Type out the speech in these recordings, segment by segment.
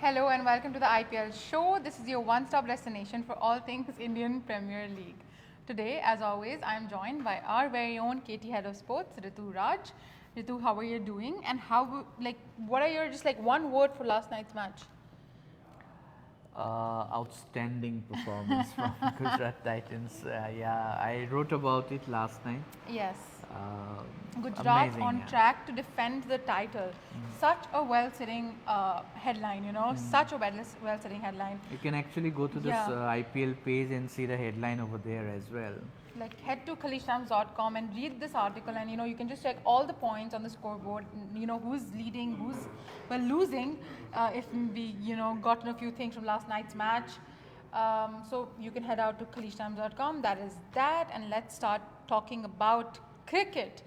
Hello and welcome to the IPL show. This is your one-stop destination for all things Indian Premier League. Today, as always, I am joined by our very own KT Head of Sports, Ritu Raj. Ritu, how are you doing? And what are your one word for last night's match? Outstanding performance from Gujarat Titans. I wrote about it last night. Yes. Gujarat Amazing, on track to defend the title. Such a well-sitting headline, such a well-sitting headline. You can actually go to this IPL page and see the headline over there as well. Like head to khaleej.com and read this article, and you can just check all the points on the scoreboard. Who's leading, who's losing. If we gotten a few things from last night's match, so you can head out to khaleej.com. That is that, and let's start talking about cricket.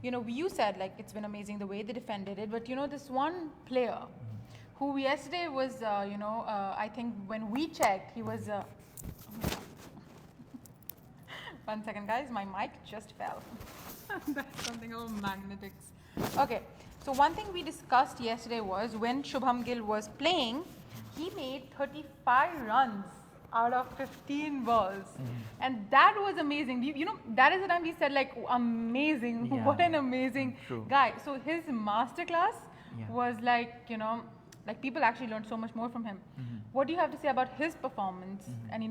You said it's been amazing the way they defended it, but this one player who yesterday was I think when we checked he was. One second, guys, my mic just fell. That's something about magnetics. Okay, so one thing we discussed yesterday was when Shubman Gill was playing, he made 35 runs out of 15 balls. And that was amazing. That is the time we said, amazing. Yeah. What an amazing guy. So his masterclass was people actually learned so much more from him. What do you have to say about his performance? And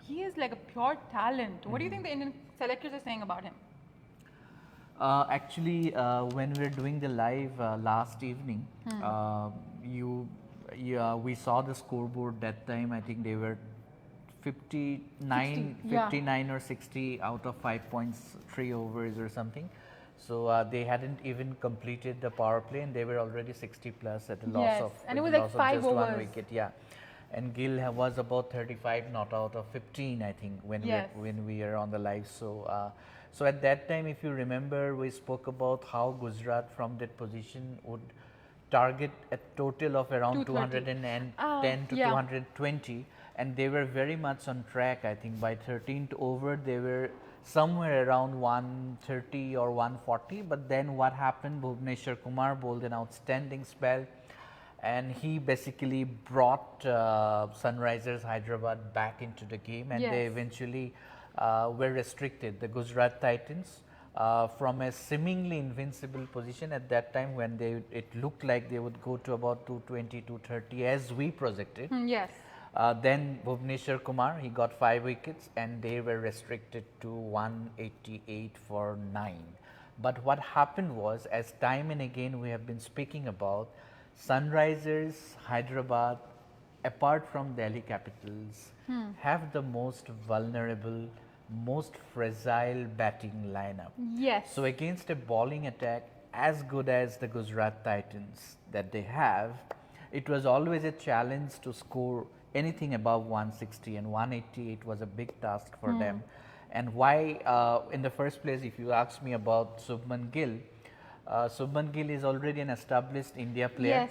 he is like a pure talent. What do you think the Indian selectors are saying about him? Actually, when we were doing the live last evening, we saw the scoreboard that time. I think they were 59 or 60 out of 5.3 overs or something. So they hadn't even completed the power play, and they were already 60 plus at the loss of and it was like 5 overs. 1 wicket. Yeah. And Gill was about 35 not out of 15, I think, when we are on the live. So, so at that time, if you remember, we spoke about how Gujarat from that position would target a total of around 210 to 220, and they were very much on track. I think by 13th over, they were somewhere around 130 or 140. But then what happened? Bhuvneshwar Kumar bowled an outstanding spell, and he basically brought Sunrisers Hyderabad back into the game, and they eventually were restricted, the Gujarat Titans, from a seemingly invincible position at that time when it looked like they would go to about 220, 230 as we projected. Yes. Then Bhuvneshwar Kumar, he got 5 wickets, and they were restricted to 188 for 9. But what happened was, as time and again we have been speaking about, Sunrisers Hyderabad, apart from Delhi Capitals, have the most vulnerable, most fragile batting lineup. Yes. So against a bowling attack as good as the Gujarat Titans that they have, it was always a challenge to score anything above 160, and 188 was a big task for them. And why, in the first place, if you ask me about Shubman Gill, Shubman Gill is already an established India player.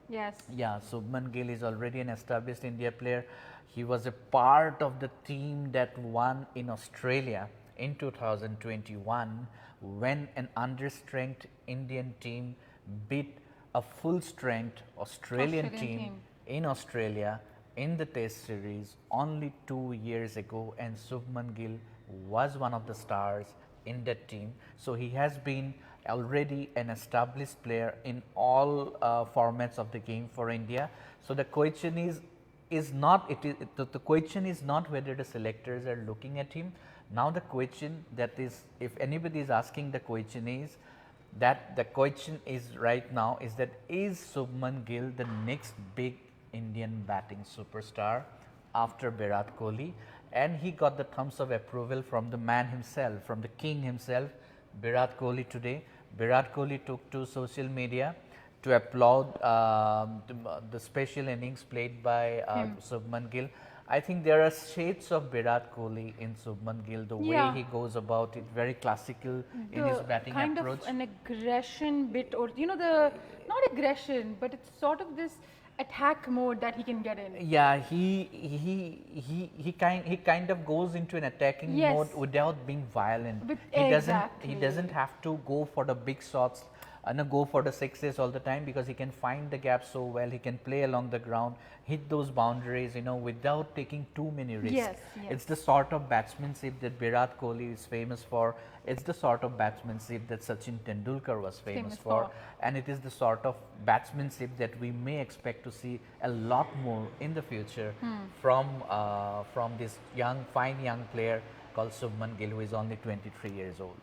Yes. Yeah, Shubman Gill is already an established India player. He was a part of the team that won in Australia in 2021 when an understrength Indian team beat a full strength Australian team in Australia in the Test series only 2 years ago, and Shubman Gill was one of the stars in that team. So he has been already an established player in all formats of the game for India. So the question is not the question is not whether the selectors are looking at him. Now the question that is, if anybody is asking, the question is right now is that is Shubman Gill the next big Indian batting superstar after Virat Kohli? And he got the thumbs of approval from the man himself, from the king himself, Virat Kohli today. Virat Kohli took to social media to applaud the special innings played by Shubman Gill. I think there are shades of Virat Kohli in Shubman Gill, the way he goes about it, very classical in his batting kind approach. Kind of an aggression bit, or not aggression, but it's sort of this attack mode that he can get in. Yeah, he kind of goes into an attacking mode without being violent. He doesn't have to go for the big shots go for the sixes all the time, because he can find the gap so well. He can play along the ground, hit those boundaries, without taking too many risks. Yes. It's the sort of batsmanship that Virat Kohli is famous for. It's the sort of batsmanship that Sachin Tendulkar was famous for. And it is the sort of batsmanship that we may expect to see a lot more in the future from this fine young player called Shubman Gill, who is only 23 years old.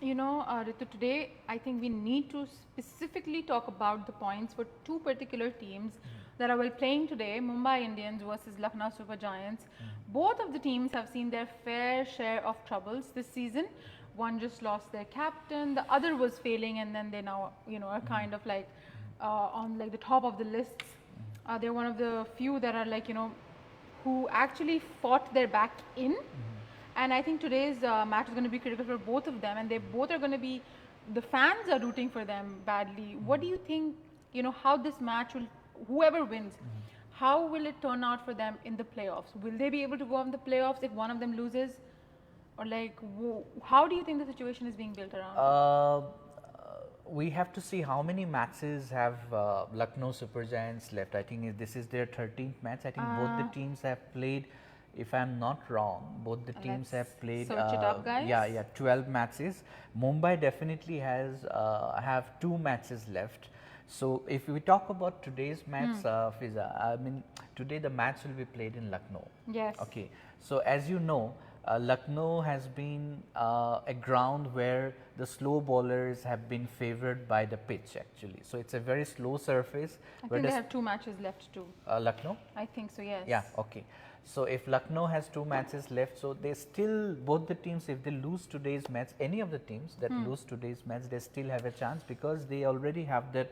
Ritu, today I think we need to specifically talk about the points for two particular teams that are playing today, Mumbai Indians versus Lucknow Super Giants. Both of the teams have seen their fair share of troubles this season. One just lost their captain, the other was failing, and then they now, are kind of on the top of the lists. They're one of the few that are who actually fought their back in. And I think today's match is going to be critical for both of them, and they both are going to be, the fans are rooting for them badly. What do you think, how this match will, whoever wins, how will it turn out for them in the playoffs? Will they be able to go on the playoffs if one of them loses? Or how do you think the situation is being built around? We have to see how many matches have Lucknow Super Giants left. I think this is their 13th match. I think both the teams have played, if I'm not wrong, both the teams have played, search it up, guys. 12 matches. Mumbai definitely has have 2 matches left. So if we talk about today's match, Fiza, I mean, today the match will be played in Lucknow. Yes. Okay. So as you know, Lucknow has been a ground where the slow bowlers have been favored by the pitch, actually. So it's a very slow surface. I think they have 2 matches left too. Lucknow? I think so, yes. Yeah, okay. So if Lucknow has 2 matches left, so they still, both the teams, if they lose today's match, any of the teams that lose today's match, they still have a chance, because they already have that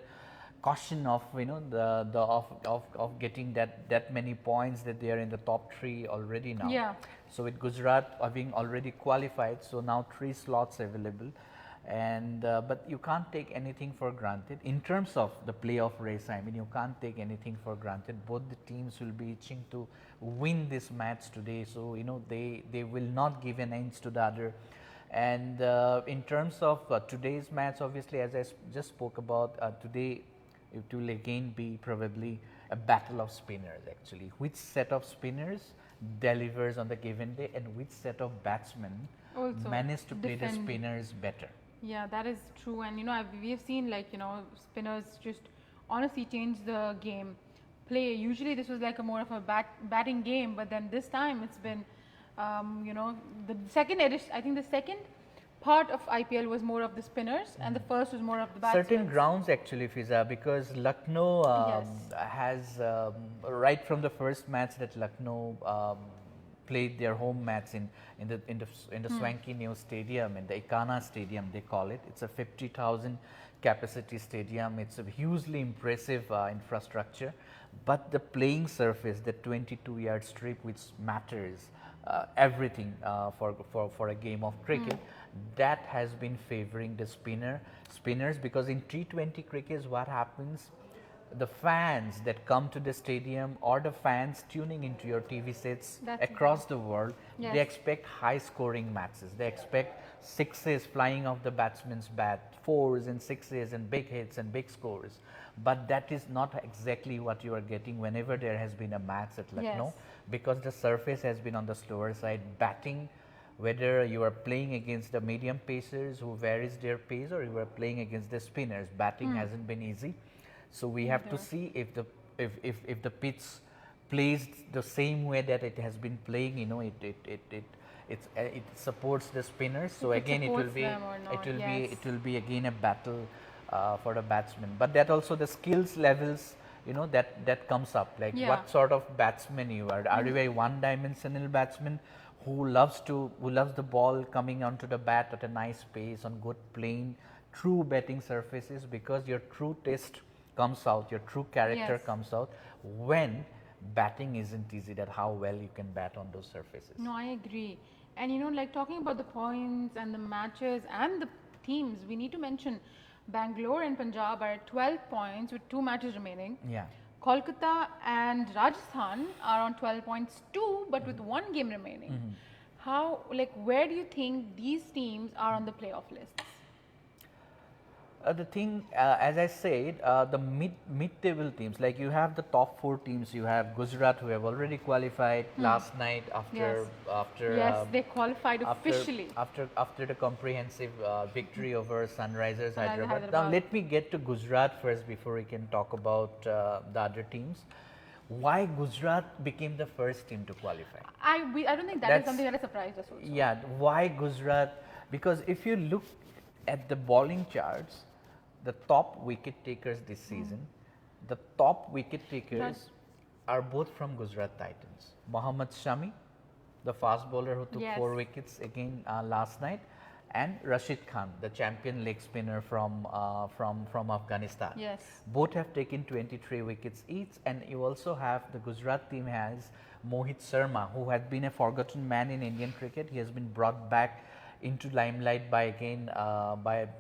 caution of of getting that many points, that they are in the top 3 already now. Yeah. So with Gujarat having already qualified, so now 3 slots available, and but you can't take anything for granted in terms of the playoff race. I mean, you can't take anything for granted. Both the teams will be itching to win this match today, so they will not give an inch to the other. And in terms of today's match, obviously, as I just spoke about, today it will again be probably a battle of spinners, actually. Which set of spinners delivers on the given day, and which set of batsmen also manage to play the spinners better. Yeah, that is true. And we have seen spinners just honestly change the game play. Usually this was a more of a batting game, but then this time it's been the second edition, I think the second part of IPL was more of the spinners, and the first was more of the batsmen. Certain grounds, actually, Fiza, because Lucknow has right from the first match that Lucknow played their home match in the swanky new stadium, in the Ikana Stadium they call it. It's a 50,000 capacity stadium. It's a hugely impressive infrastructure, but the playing surface, the 22-yard strip, which matters everything for a game of cricket, that has been favoring the spinners, because in T20 cricket, what happens, the fans that come to the stadium, or the fans tuning into your TV sets across the world, they expect high scoring matches. They expect sixes flying off the batsman's bat, 4s and 6s and big hits and big scores. But that is not exactly what you are getting whenever there has been a match at Lucknow, because the surface has been on the slower side. Batting, whether you are playing against the medium pacers who varies their pace, or you are playing against the spinners, batting hasn't been easy. So we have to see if the pitch plays the same way that it has been playing. It supports the spinners. So again, it will be again a battle for the batsmen. But that also the skills levels, that comes up. What sort of batsman you are? Are you a one-dimensional batsman who loves the ball coming onto the bat at a nice pace on good plain, true batting surfaces? Because your true test comes out, your true character comes out when batting isn't easy, that how well you can bat on those surfaces. No, I agree. And talking about the points and the matches and the teams, we need to mention Bangalore and Punjab are at 12 points with 2 matches remaining. Yeah. Kolkata and Rajasthan are on 12 points too, but with 1 game remaining. How, where do you think these teams are on the playoff lists? The thing, as I said, the mid-table teams, like you have the top 4 teams. You have Gujarat, who have already qualified last night after they qualified officially after the comprehensive victory over Sunrisers Hyderabad. Now let me get to Gujarat first before we can talk about the other teams. Why Gujarat became the first team to qualify? I don't think that's something that has surprised us also. Yeah, why Gujarat? Because if you look at the bowling charts, the top wicket takers this season, the top wicket takers are both from Gujarat Titans. Mohammed Shami, the fast bowler who took 4 wickets again last night, and Rashid Khan, the champion leg spinner from Afghanistan. Yes. Both have taken 23 wickets each, and you also have the Gujarat team has Mohit Sharma, who had been a forgotten man in Indian cricket. He has been brought back into limelight by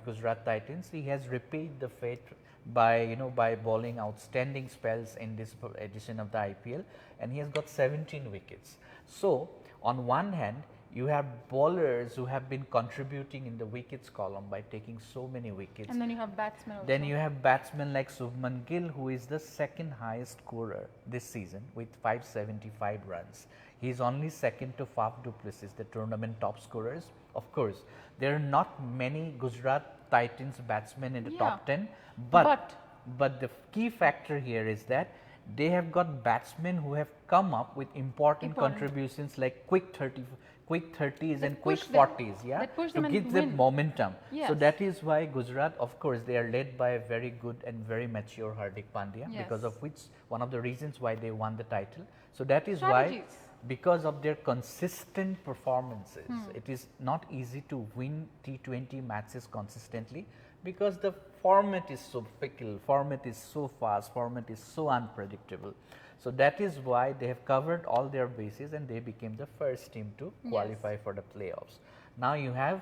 Gujarat Titans. He has repaid the fate by bowling outstanding spells in this edition of the IPL, and he has got 17 wickets. So on one hand, you have bowlers who have been contributing in the wickets column by taking so many wickets. And then you have batsmen also. Then you have batsmen like Shubman Gill, who is the second highest scorer this season with 575 runs. He is only second to Faf du Plessis, the tournament top scorers. Of course, there are not many Gujarat Titans batsmen in the top 10, but the key factor here is that they have got batsmen who have come up with important contributions like quick 30s and quick 40s, to give them momentum. Yes. So that is why Gujarat, of course, they are led by a very good and very mature Hardik Pandya, because of which one of the reasons why they won the title. So that is why, because of their consistent performances, it is not easy to win T20 matches consistently, because the format is so fickle, format is so fast, format is so unpredictable. So that is why they have covered all their bases and they became the first team to qualify for the playoffs. Now you have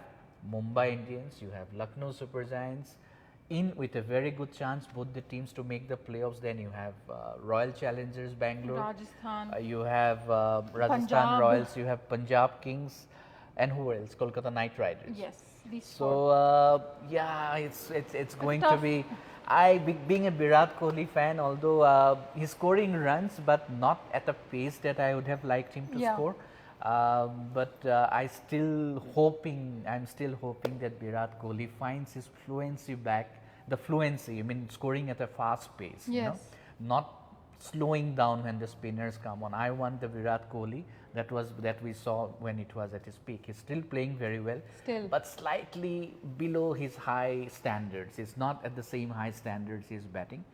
Mumbai Indians, you have Lucknow Super Giants in with a very good chance, both the teams to make the playoffs. Then you have Royal Challengers Bangalore, Rajasthan, you have Rajasthan Punjab. Royals, you have Punjab Kings, and who else? Kolkata Knight Riders. Yes, these So yeah, it's going to be. Being a Virat Kohli fan, although he's scoring runs, but not at the pace that I would have liked him to score. But I'm still hoping that Virat Kohli finds his fluency back. The fluency, I mean, scoring at a fast pace. Yes. Not slowing down when the spinners come on. I want the Virat Kohli that we saw when it was at his peak. He's still playing very well, but slightly below his high standards. He's not at the same high standards he's batting.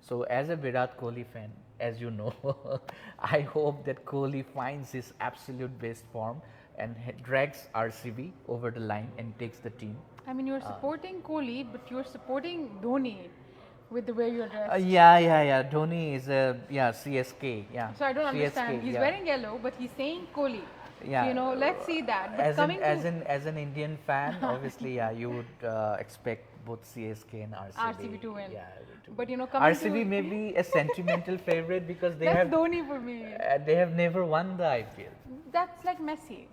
So as a Virat Kohli fan, as you know, I hope that Kohli finds his absolute best form and drags RCB over the line and takes the team. I mean, you're supporting Kohli, but you're supporting Dhoni with the way you're dressed. Yeah. Dhoni is a CSK. Yeah. So I don't understand. He's wearing yellow, but he's saying Kohli. Yeah. So, let's see that. But as an Indian fan, obviously, you would expect both CSK and RCB to win. Yeah. But RCB may be a sentimental favorite because they have Dhoni for me. They have never won the IPL. That's like Messi.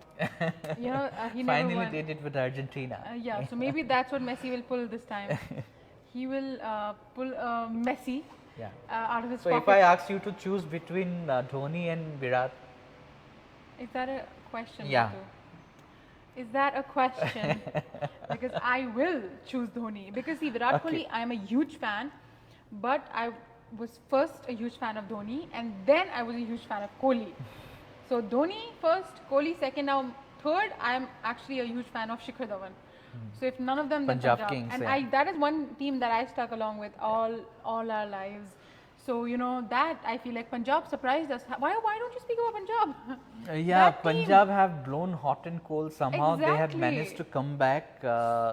He never finally won. did it with Argentina. So maybe that's what Messi will pull this time. He will pull Messi out of his pocket. So if I ask you to choose between Dhoni and Virat, is that a question? Yeah. Is that a question? Because I will choose Dhoni. Because see, Virat Kohli, I am a huge fan, but I was first a huge fan of Dhoni, and then I was a huge fan of Kohli. So Dhoni first, Kohli second, now third, I am actually a huge fan of Shikhar Dhawan. So if none of them, then Punjab Kings, and that is one team that I stuck along with all our lives. So that I feel like Punjab surprised us. Why don't you speak about Punjab? Punjab have blown hot and cold. Somehow they have managed to come back.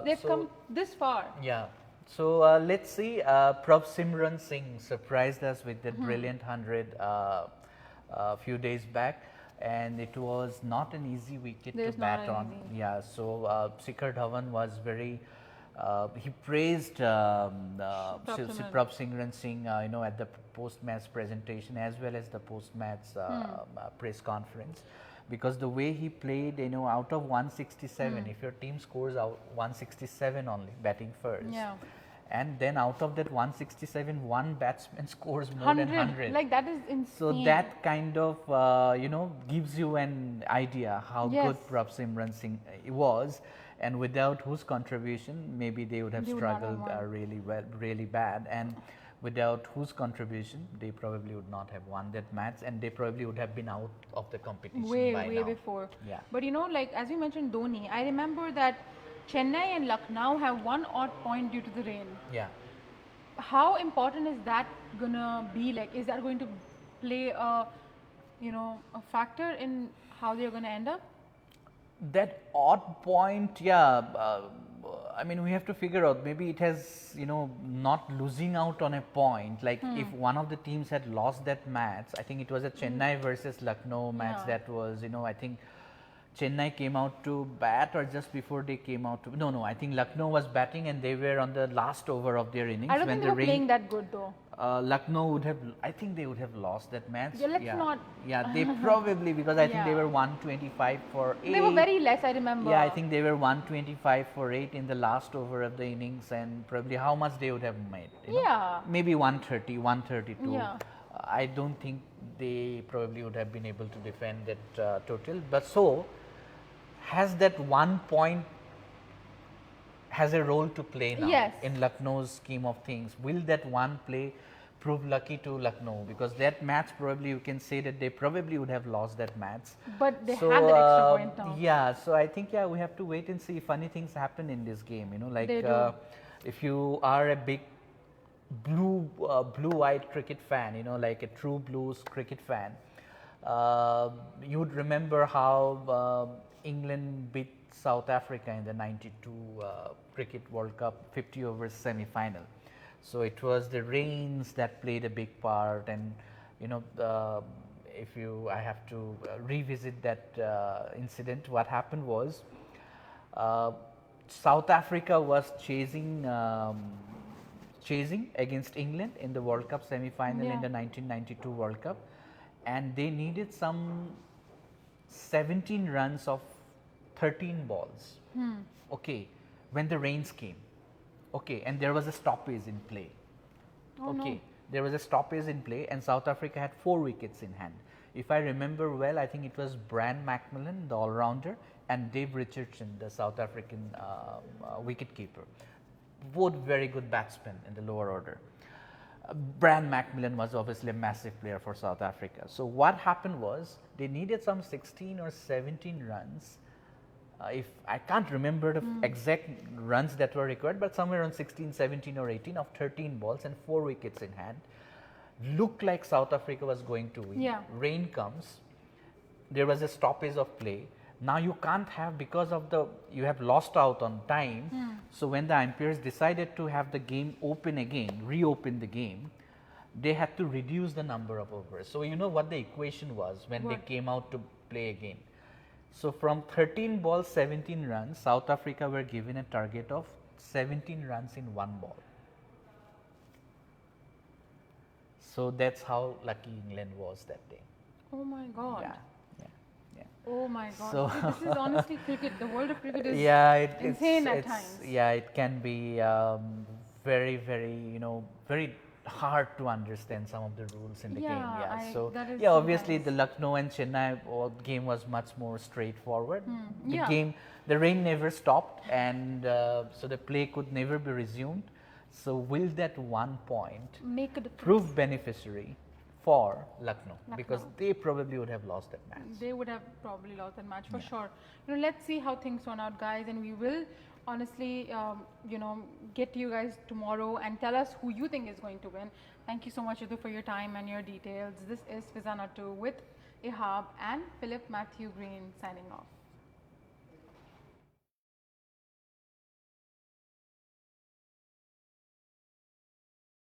They've come this far. Yeah. So let's see. Prav Simran Singh surprised us with that brilliant 100 a few days back. And it was not an easy wicket to bat on. Yeah, so Shikhar Dhawan was very. He praised Prav Simran Singh, at the post-match presentation as well as the post-match press conference, because the way he played, out of 167, if your team scores out 167 only, batting first, And then out of that 167, one batsman scores more than 100. Like that is insane. So that kind of gives you an idea how good Simran Singh was, and without whose contribution maybe they would have struggled really bad, and without whose contribution they probably would not have won that match, and they probably would have been out of the competition way now. before. Yeah. But like as you mentioned Dhoni, I remember that Chennai and Lucknow have one odd point due to the rain. Yeah. How important is that gonna be? Like, is that going to play a factor in how they're gonna end up? That odd point, I mean, we have to figure out, maybe it has, not losing out on a point. Like if one of the teams had lost that match, I think it was a Chennai versus Lucknow match that was, I think Chennai came out to bat, or just before they came out to, no, I think Lucknow was batting and they were on the last over of their innings. I don't think they were playing that good though. Lucknow would have, I think they would have lost that match. Yeah, let's not. Yeah, they probably, because I think they were 125 for 8. They were very less, I remember. Yeah, I think they were 125 for 8 in the last over of the innings, and probably how much they would have made. Maybe 130, 132. Yeah. I don't think they probably would have been able to defend that total. But so, has that 1 point has a role to play now in Lucknow's scheme of things? Will that one play prove lucky to Lucknow? Because that match, probably you can say that they probably would have lost that match. But they have that extra point now. Yeah, so I think we have to wait and see if funny things happen in this game. Like if you are a big blue-eyed cricket fan, like a true blues cricket fan, you would remember how England beat South Africa in the 92 Cricket World Cup 50 overs semi-final. So it was the rains that played a big part, and I have to revisit that incident. What happened was South Africa was chasing against England in the World Cup semi-final in the 1992 World Cup, and they needed some 17 runs of 13 balls. Okay, when the rains came. Okay, and there was a stoppage in play. There was a stoppage in play, and South Africa had 4 wickets in hand. If I remember well, I think it was Brian McMillan, the all-rounder, and Dave Richardson, the South African wicket-keeper. Both very good batsmen in the lower order. Brian McMillan was obviously a massive player for South Africa. So what happened was, they needed some 16 or 17 runs. If I can't remember the exact runs that were required, but somewhere around 16, 17 or 18 of 13 balls and 4 wickets in hand. Looked like South Africa was going to win. Rain comes. There was a stoppage of play. Now you can't have, because of you have lost out on time. So when the umpires decided to have the game open again, reopen the game, they had to reduce the number of overs. So you know what the equation was when they came out to play again. So from 13 balls, 17 runs, South Africa were given a target of 17 runs in 1 ball. So that's how lucky England was that day. Oh my God. Yeah. Oh my God. So this is honestly cricket. The world of cricket is insane at times. Yeah, it can be very, very, very hard to understand some of the rules in the game. Obviously the Lucknow and Chennai game was much more straightforward. The rain never stopped, and so the play could never be resumed. So will that 1 point prove beneficiary for Lucknow? Because they probably would have lost that match. They would have probably lost that match for sure. Let's see how things turn out, guys, and we will honestly, get to you guys tomorrow and tell us who you think is going to win. Thank you so much, Yadu, for your time and your details. This is Fizana 2 with Ihab and Philip Matthew Green signing off.